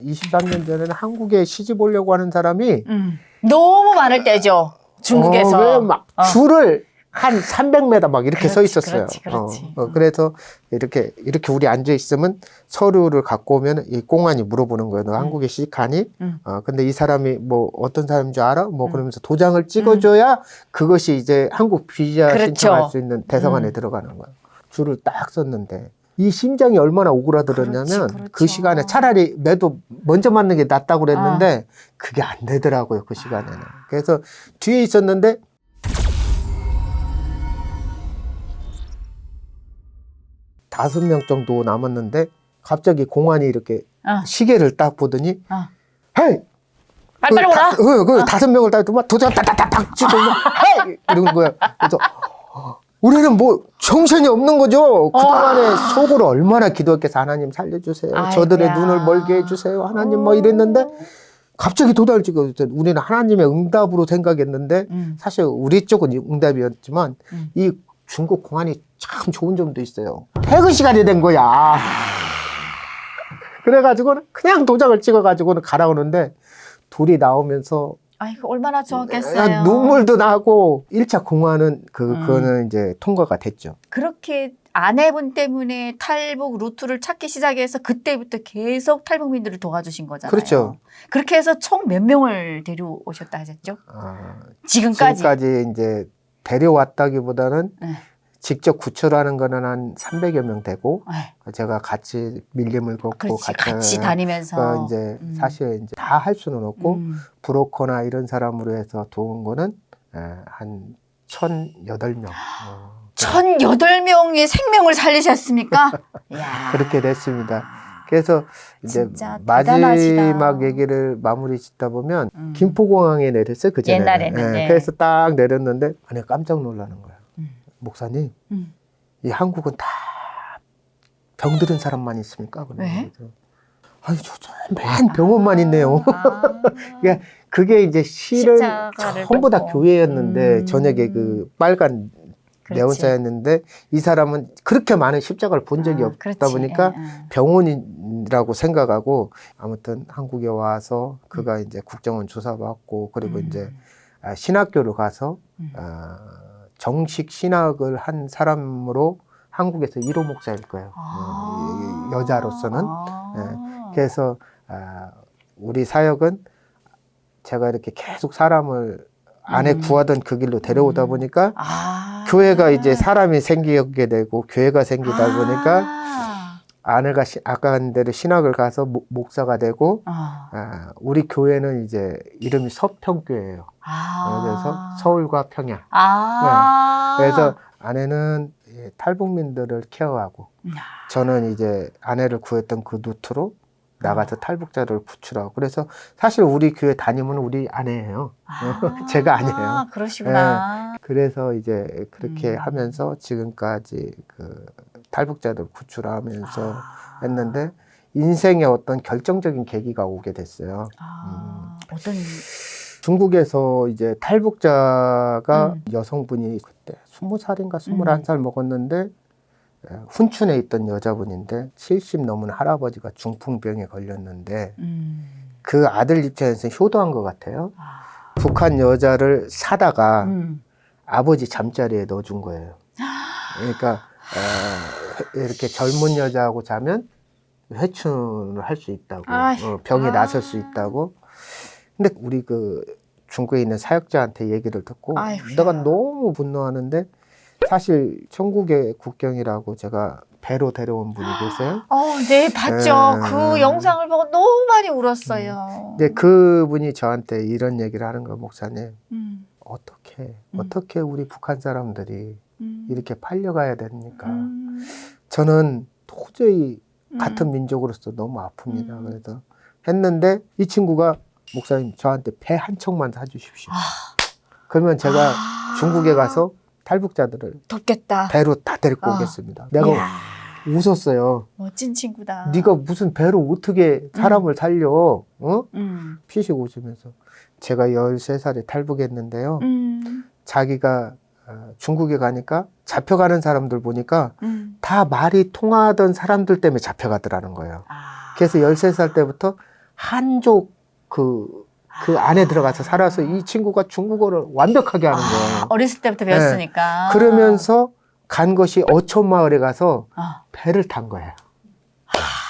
23년 전에는 한국에 시집 오려고 하는 사람이 너무 많을 때죠. 중국에서. 왜 막 줄을 한 300m 막 이렇게 서 있었어요. 그렇지. 그래서 이렇게 우리 앉아 있으면 서류를 갖고 오면 이 공안이 물어보는 거예요. 너 한국에 시집 가니? 근데 이 사람이 뭐 어떤 사람인 줄 알아? 뭐 그러면서 도장을 찍어줘야 그것이 이제 한국 비자 그렇죠. 신청할 수 있는 대성안에 들어가는 거예요. 줄을 딱 섰는데 이 심장이 얼마나 오그라들었냐면 그렇죠. 그 시간에 차라리 매도 먼저 맞는 게 낫다고 그랬는데 그게 안 되더라고요. 그 시간에는. 그래서 뒤에 있었는데 다섯 명 정도 남았는데 갑자기 공안이 이렇게 시계를 딱 보더니 헤이! 빨리 오라. 그 다섯 명을 딱 막 도장 딱딱딱 찍고 헤이! 이러는 거야. 그래서 우리는 뭐 정신이 없는 거죠. 그동안에 속으로 얼마나 기도했겠어. 하나님 살려주세요. 저들의 눈을 멀게 해주세요. 하나님 뭐 이랬는데 갑자기 도장을 찍어. 우리는 하나님의 응답으로 생각했는데 사실 우리 쪽은 응답이었지만 이 중국 공안이 참 좋은 점도 있어요. 퇴근 시간이 된 거야. 그래가지고는 그냥 도장을 찍어가지고는 가라오는데 둘이 나오면서 아이고 얼마나 좋았겠어요. 눈물도 나고 1차 공안은 그거는 이제 통과가 됐죠. 그렇게 아내분 때문에 탈북 루트를 찾기 시작해서 그때부터 계속 탈북민들을 도와주신 거잖아요. 그렇죠. 그렇게 해서 총 몇 명을 데려오셨다 하셨죠? 지금까지 이제 데려왔다기보다는 네. 직접 구출하는 거는 한 300여 명 되고 네. 제가 같이 밀림을 걷고 그렇지, 같이 다니면서 이제 사실 이제 다 할 수는 없고 브로커나 이런 사람으로 해서 도운 거는 한 1,008명. 1,008명의 생명을 살리셨습니까? 이야. 그렇게 됐습니다. 그래서 이제 진짜 마지막 대단하시다. 얘기를 마무리 짓다 보면 김포공항에 내렸어요. 그전에. 옛날에는. 네. 그래서 딱 내렸는데 아니 깜짝 놀라는 거야. 목사님, 이 한국은 다 병들은 사람만 있습니까? 왜? 아니 맨 병원만 있네요. 그러니까 그게 이제 실은 십자가를 전부 다 보고. 교회였는데 저녁에 그 빨간 네온사였는데 이 사람은 그렇게 많은 십자가를 본 적이 없다 보니까 병원이라고 생각하고 아무튼 한국에 와서 그가 이제 국정원 조사받고 그리고 이제 신학교를 가서 정식 신학을 한 사람으로 한국에서 1호 목사일 거예요. 여자로서는. 그래서 우리 사역은 제가 이렇게 계속 사람을 아내 구하던 그 길로 데려오다 보니까 교회가 이제 사람이 생기게 되고 교회가 생기다 보니까 아내가 아까 한 대로 신학을 가서 목사가 되고 우리 교회는 이제 이름이 서평교회예요. 그래서 서울과 평양. 그래서 아내는 탈북민들을 케어하고 저는 이제 아내를 구했던 그 루트로 나가서 탈북자들을 구출하고 그래서 사실 우리 교회 담임은 우리 아내예요. 제가 아니에요. 그러시구나. 그래서 이제 그렇게 하면서 지금까지 그 탈북자들 구출하면서 했는데 인생의 어떤 결정적인 계기가 오게 됐어요. 어떤 중국에서 이제 탈북자가 여성분이 그때 20살인가 21살 먹었는데 훈춘에 있던 여자분인데 70 넘은 할아버지가 중풍병에 걸렸는데 그 아들 입장에서 효도한 것 같아요. 북한 여자를 사다가 아버지 잠자리에 넣어준 거예요. 그러니까 이렇게 젊은 여자하고 자면 회춘을 할 수 있다고 병이 나설 수 있다고. 근데 우리 그 중국에 있는 사역자한테 얘기를 듣고 내가 너무 분노하는데 사실 천국의 국경이라고 제가 배로 데려온 분이 계세요. 네, 봤죠. 그 영상을 보고 너무 많이 울었어요. 근데 그분이 저한테 이런 얘기를 하는 거예요. 목사님, 어떻게 우리 북한 사람들이 이렇게 팔려가야 됩니까? 저는 도저히 같은 민족으로서 너무 아픕니다. 그래서 했는데 이 친구가 목사님 저한테 배 한 척만 사주십시오. 그러면 제가 중국에 가서 탈북자들을 돕겠다. 배로 다 데리고 오겠습니다. 내가 웃었어요. 멋진 친구다. 네가 무슨 배로 어떻게 사람을 살려? 피식 웃으면서 제가 13살에 탈북했는데요. 자기가 중국에 가니까 잡혀가는 사람들 보니까 다 말이 통하던 사람들 때문에 잡혀가더라는 거예요. 그래서 13살 때부터 한족 그 안에 들어가서 살아서 이 친구가 중국어를 완벽하게 하는 거예요. 어렸을 때부터 배웠으니까. 그러면서 간 것이 어촌마을에 가서 배를 탄 거예요.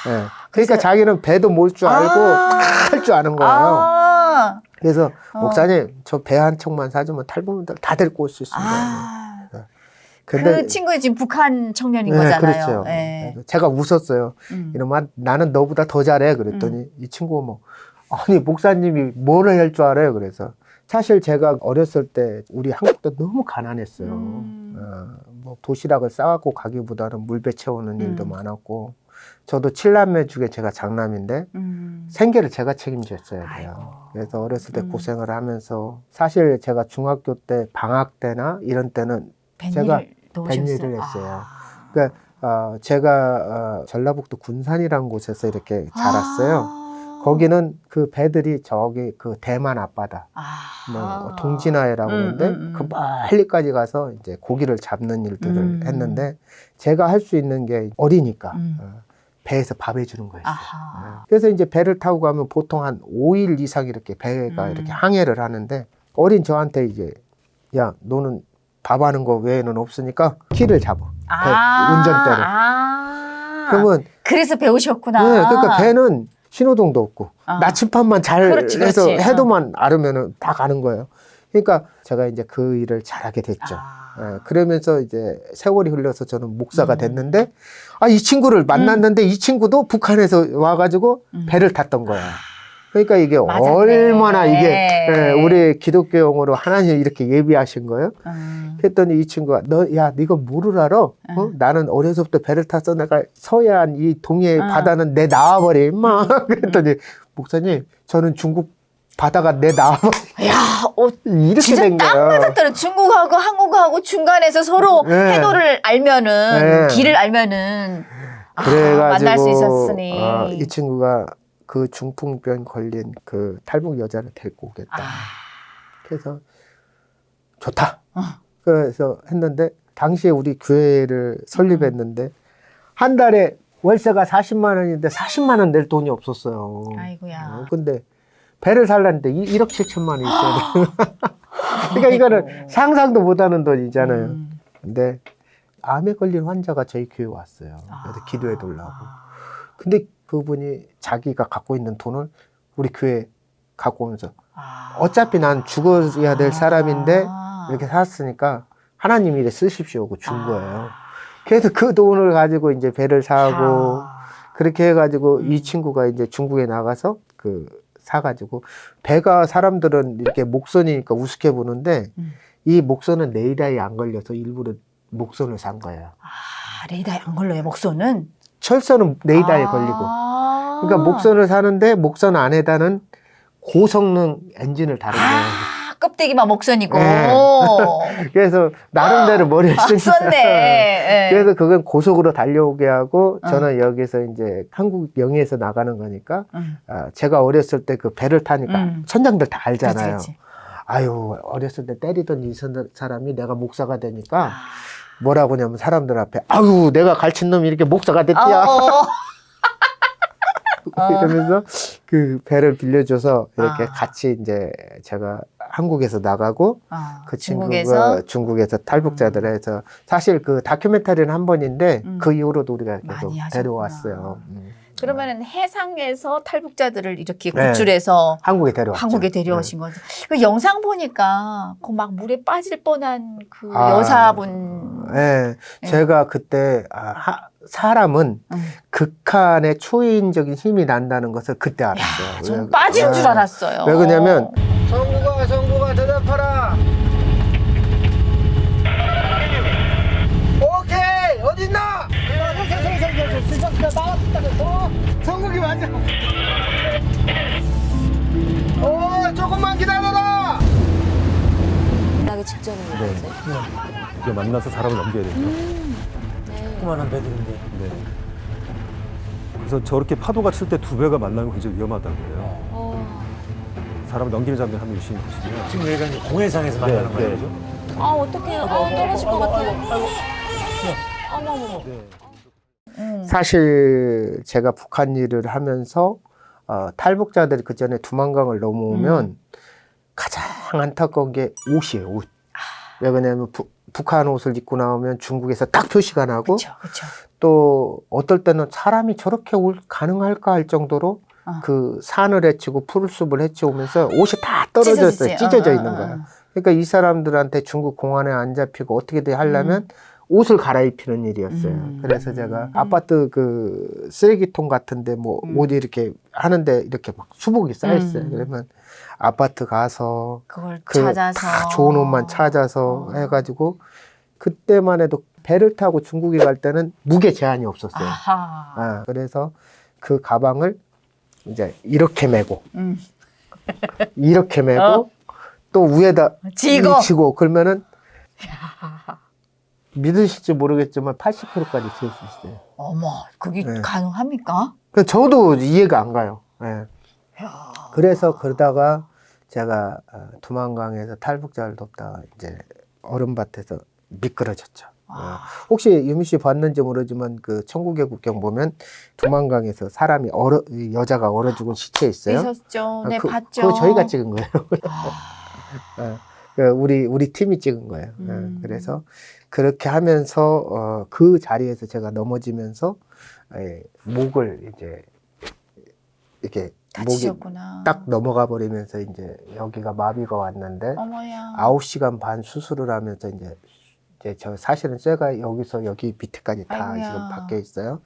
그러니까 그래서- 자기는 배도 몰 줄 알고 탈 줄 아는 거예요. 그래서 목사님 저 배 한 척만 사주면 탈북민들 다 데리고 올 수 있습니다. 그 친구는 지금 북한 청년인 네, 거잖아요. 그렇죠. 네. 제가 웃었어요. 이놈아 나는 너보다 더 잘해 그랬더니 이 친구가 뭐 아니 목사님이 뭘 할 줄 알아요. 그래서 사실 제가 어렸을 때 우리 한국도 너무 가난했어요. 뭐 도시락을 싸갖고 가기보다는 물배 채우는 일도 많았고 저도 7남매 중에 제가 장남인데 생계를 제가 책임졌어야 돼요. 아이고. 그래서 어렸을 때 고생을 하면서 사실 제가 중학교 때 방학 때나 이런 때는 제가 뱃일을 했어요. 그러니까 제가 전라북도 군산이라는 곳에서 이렇게 자랐어요. 거기는 그 배들이 저기 그 대만 앞바다, 뭐 동진아해라고 하는데 그 멀리까지 가서 이제 고기를 잡는 일들을 했는데 제가 할 수 있는 게 어리니까 배에서 밥 해주는 거였어요. 그래서 이제 배를 타고 가면 보통 한 5일 이상 이렇게 배가 이렇게 항해를 하는데 어린 저한테 이제 야 너는 밥 하는 거 외에는 없으니까 키를 잡아. 배 운전대를. 그러면 그래서 배우셨구나. 네, 그러니까 배는 신호등도 없고 나침판만 잘 그렇지, 해서 그렇지. 해도만 알으면은 다 가는 거예요. 그러니까 제가 이제 그 일을 잘하게 됐죠. 그러면서 이제 세월이 흘러서 저는 목사가 됐는데 이 친구를 만났는데 이 친구도 북한에서 와가지고 배를 탔던 거야. 그러니까 이게 맞았네. 얼마나 이게 우리 기독교 용어로 하나님 이렇게 예비하신 거예요. 했더니 이 친구가 네가 뭐를 알아? 나는 어려서부터 배를 타서 내가 서해안 이 동해 바다는 내 나와버려 임마. 그랬더니 목사님 저는 중국 바다가 내 나와버려. 야, 이렇게 진짜 된 딱 거야. 맞았더라. 중국하고 한국하고 중간에서 서로 해도를 알면은 길을 알면은 그래가지고 만날 수 있었으니 이 친구가 그 중풍병 걸린 그 탈북 여자를 데리고 오겠다. 그래서 좋다. 그래서 했는데 당시에 우리 교회를 설립했는데 한 달에 월세가 40만 원인데 40만 원 낼 돈이 없었어요. 아이고야. 근데 배를 살랐는데 1억 7천만 원이 있어야 돼. 그러니까 이거는 상상도 못하는 돈이잖아요. 근데 암에 걸린 환자가 저희 교회 왔어요. 그래서 기도해 달라고. 근데 그분이 자기가 갖고 있는 돈을 우리 교회에 갖고 오면서 어차피 난 죽어야 될 사람인데 이렇게 살았으니까 하나님이 이래 쓰십시오 하고 준 거예요. 그래서 그 돈을 가지고 이제 배를 사고 그렇게 해가지고 이 친구가 이제 중국에 나가서 사가지고 배가 사람들은 이렇게 목선이니까 우습게 보는데 이 목선은 레이더에 안 걸려서 일부러 목선을 산 거예요. 레이더에 안 걸려요, 목선은? 철선은 레이더에 걸리고. 그러니까 목선을 사는데 목선 안에다는 고성능 엔진을 다룬 거예요. 껍데기만 목선이고. 그래서 나름대로 머리를 썼네. 그래서 그건 고속으로 달려오게 하고 저는 여기서 이제 한국 영해에서 나가는 거니까 제가 어렸을 때 그 배를 타니까 선장들 다 알잖아요. 그렇지. 아유 어렸을 때 때리던 이 사람이 내가 목사가 되니까 뭐라고 하냐면 사람들 앞에 아유 내가 가르친 놈이 이렇게 목사가 됐디야. 이러면서 그 배를 빌려줘서 이렇게 같이 이제 제가 한국에서 나가고 그 친구가 중국에서 탈북자들 해서 사실 그 다큐멘터리는 한 번인데 그 이후로도 우리가 계속 데려왔어요. 그러면은 해상에서 탈북자들을 이렇게 구출해서 한국에 데려왔죠. 한국에 데려오신 거죠. 그 영상 보니까 그 막 물에 빠질 뻔한 그 여사분. 네, 제가 그때 사람은 극한의 초인적인 힘이 난다는 것을 그때 알았어요. 전 빠진 줄 알았어요. 왜 그러냐면 성구가 대답하라. 오케이 어딨나? 성국이 맞아. 조금만 기다려라. 나기 직전인 거지. 이게 만나서 사람을 넘겨야 되죠. 조그만한 배들인데. 네. 그래서 저렇게 파도가 칠 때 두 배가 만나면 굉장히 위험하다고 해요. 사람을 넘기는 장면 한번 유심히 보시면. 지금 여기가 이제 공해상에서 만나는 거예요, 그죠? 어떡해. 떨어질 것 같아요. 어머머. 사실 제가 북한 일을 하면서 탈북자들이 그 전에 두만강을 넘어오면 가장 안타까운 게 옷이에요, 옷. 왜 그러냐면 북한 옷을 입고 나오면 중국에서 딱 표시가 나고 그렇죠. 또 어떨 때는 사람이 저렇게 가능할까 할 정도로 그 산을 헤치고 푸르숲을 헤쳐오면서 옷이 다 떨어져 있어요. 찢어져 있는 거예요. 그러니까 이 사람들한테 중국 공안에 안 잡히고 어떻게든 하려면 옷을 갈아입히는 일이었어요. 그래서 제가 아파트 그 쓰레기통 같은데 뭐 옷이 이렇게 하는데 이렇게 막 수복이 쌓였어요. 그러면 아파트 가서 그걸 그 찾아서 다 좋은 옷만 찾아서 해가지고 그때만 해도 배를 타고 중국에 갈 때는 무게 제한이 없었어요. 그래서 그 가방을 이제 이렇게 메고 이렇게 메고 또 위에다 지고 그러면은 믿으실지 모르겠지만 80kg까지 들 수 있어요. 어머, 그게 네. 가능합니까? 저도 이해가 안 가요. 예. 그래서 그러다가 제가 두만강에서 탈북자를 돕다가 이제 얼음밭에서 미끄러졌죠. 혹시 유미 씨 봤는지 모르지만 그 천국의 국경 보면 두만강에서 사람이 여자가 얼어 죽은 시체 있어요. 있었죠. 네, 봤죠. 그거 저희가 찍은 거예요. 우리 팀이 찍은 거예요. 그래서 그렇게 하면서 그 자리에서 제가 넘어지면서 목을 이제 이렇게 다치셨구나. 목이 딱 넘어가 버리면서 이제 여기가 마비가 왔는데 어머야. 9시간 반 수술을 하면서 이제 저 사실은 쇠가 여기서 여기 밑에까지 다 아이고야. 지금 밖에 있어요.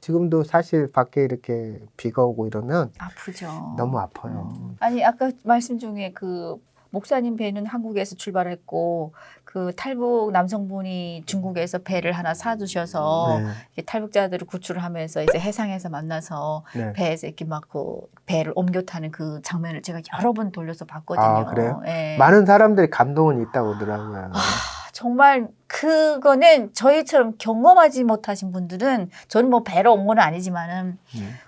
지금도 사실 밖에 이렇게 비가 오고 이러면 아프죠. 너무 아파요. 아니 아까 말씀 중에 그 목사님 배는 한국에서 출발했고 그 탈북 남성분이 중국에서 배를 하나 사주셔서 네. 탈북자들을 구출을 하면서 이제 해상에서 만나서 네. 배에서 이렇게 막 그 배를 옮겨 타는 그 장면을 제가 여러 번 돌려서 봤거든요. 아, 그래요? 예. 많은 사람들이 감동은 있다고 하더라고요. 정말 그거는 저희처럼 경험하지 못하신 분들은 저는 뭐 배로 온 건 아니지만은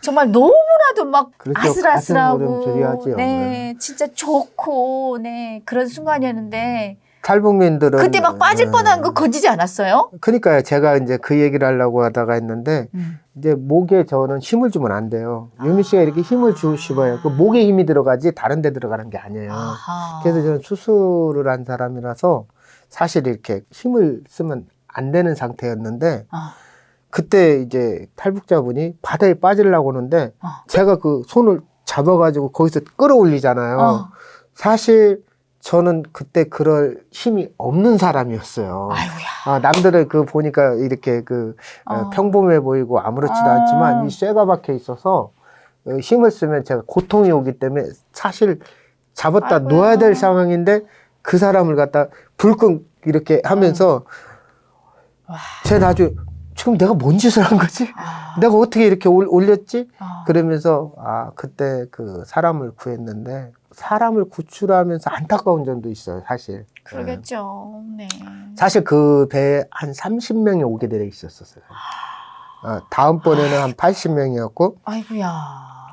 정말 너무나도 막 그렇죠. 아슬아슬하고 가슴 졸음졸이하죠. 네 진짜 좋고 네 그런 순간이었는데 탈북민들은 그때 막 빠질 뻔한 거 거지지 않았어요? 그러니까요. 제가 이제 그 얘기를 하려고 하다가 했는데 이제 목에 저는 힘을 주면 안 돼요. 유미 씨가 이렇게 힘을 주시봐요. 그 목에 힘이 들어가지 다른 데 들어가는 게 아니에요. 아하. 그래서 저는 수술을 한 사람이라서 사실 이렇게 힘을 쓰면 안 되는 상태였는데 그때 이제 탈북자분이 바다에 빠지려고 하는데 제가 그 손을 잡아가지고 거기서 끌어올리잖아요. 사실 저는 그때 그럴 힘이 없는 사람이었어요. 아이고야. 남들은 그 보니까 이렇게 평범해 보이고 아무렇지도 않지만 이 쇠가 박혀 있어서 힘을 쓰면 제가 고통이 오기 때문에 사실 잡았다 아이고야. 놓아야 될 상황인데 그 사람을 갖다 불끈 이렇게 하면서 제 나중에 지금 내가 뭔 짓을 한 거지? 내가 어떻게 이렇게 올렸지? 그러면서 그때 그 사람을 구했는데 사람을 구출하면서 안타까운 점도 있어요, 사실. 그러겠죠. 네. 사실 그 배에 한 30명이 오게 되어 있었어요. 다음번에는 한 80명이었고. 아이고야.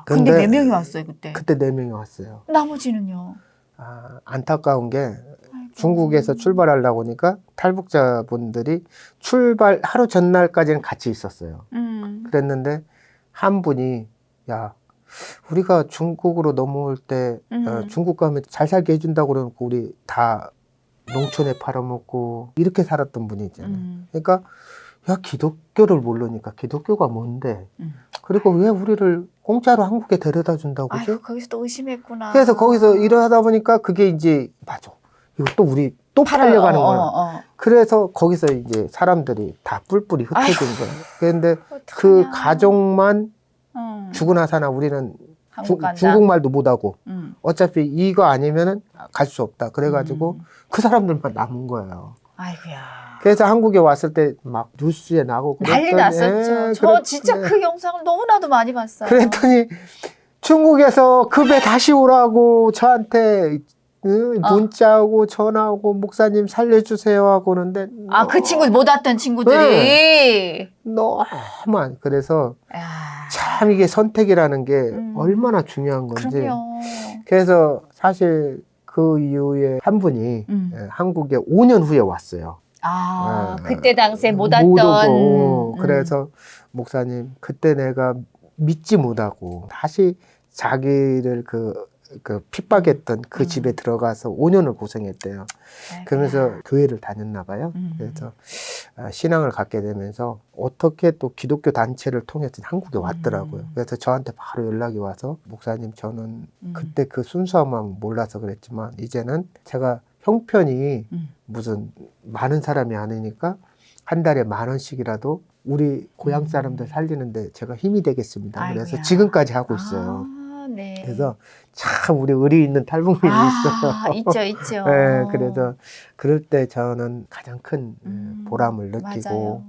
근데 4명이 왔어요, 그때. 그때 4명이 왔어요. 나머지는요? 안타까운 게 중국에서 출발하려고 하니까 탈북자분들이 출발 하루 전날까지는 같이 있었어요. 그랬는데 한 분이 야, 우리가 중국으로 넘어올 때 중국 가면 잘 살게 해준다고 그러고 우리 다 농촌에 팔아먹고 이렇게 살았던 분이 있잖아요. 그러니까 야, 기독교를 모르니까 기독교가 뭔데 그리고 왜 우리를 공짜로 한국에 데려다 준다고 그죠? 아유, 거기서 또 의심했구나. 그래서 거기서 일하다 보니까 그게 이제 맞아. 이거 우리 또 팔려가는 거야. 그래서 거기서 이제 사람들이 다 뿔뿔이 흩어진 거예요. 그런데 그 가족만 죽으나 사나 우리는 중국말도 못하고 어차피 이거 아니면은 갈 수 없다. 그래가지고 그 사람들만 남은 거예요. 아이고야. 그래서 한국에 왔을 때 막 뉴스에 나오고 난리 났었죠. 저 진짜 그 영상을 너무나도 많이 봤어요. 그랬더니 중국에서 그 배 다시 오라고 저한테 문자하고 전화하고 목사님 살려주세요 하고 그러는데 그 친구 못 왔던 친구들이 너무 그래서 참 이게 선택이라는 게 얼마나 중요한 건지. 그럼요. 그래서 사실 그 이후에 한 분이 한국에 5년 후에 왔어요. 그때 당시에 못 못 왔던. 오고. 그래서 목사님 그때 내가 믿지 못하고 다시 자기를 그 핍박했던 그 집에 들어가서 5년을 고생했대요. 그러면서 교회를 다녔나 봐요. 그래서 신앙을 갖게 되면서 어떻게 또 기독교 단체를 통해서 한국에 왔더라고요. 그래서 저한테 바로 연락이 와서 목사님 저는 그때 그 순수함만 몰라서 그랬지만 이제는 제가 형편이 무슨 많은 사람이 아니니까 한 달에 10,000원씩이라도 우리 고향 사람들 살리는데 제가 힘이 되겠습니다. 그래서 아이고야. 지금까지 하고 있어요. 네. 그래서 참 우리 의리 있는 탈북민이 있어요. 있죠, 있죠. 네, 그래서 그럴 때 저는 가장 큰 보람을 느끼고 맞아요.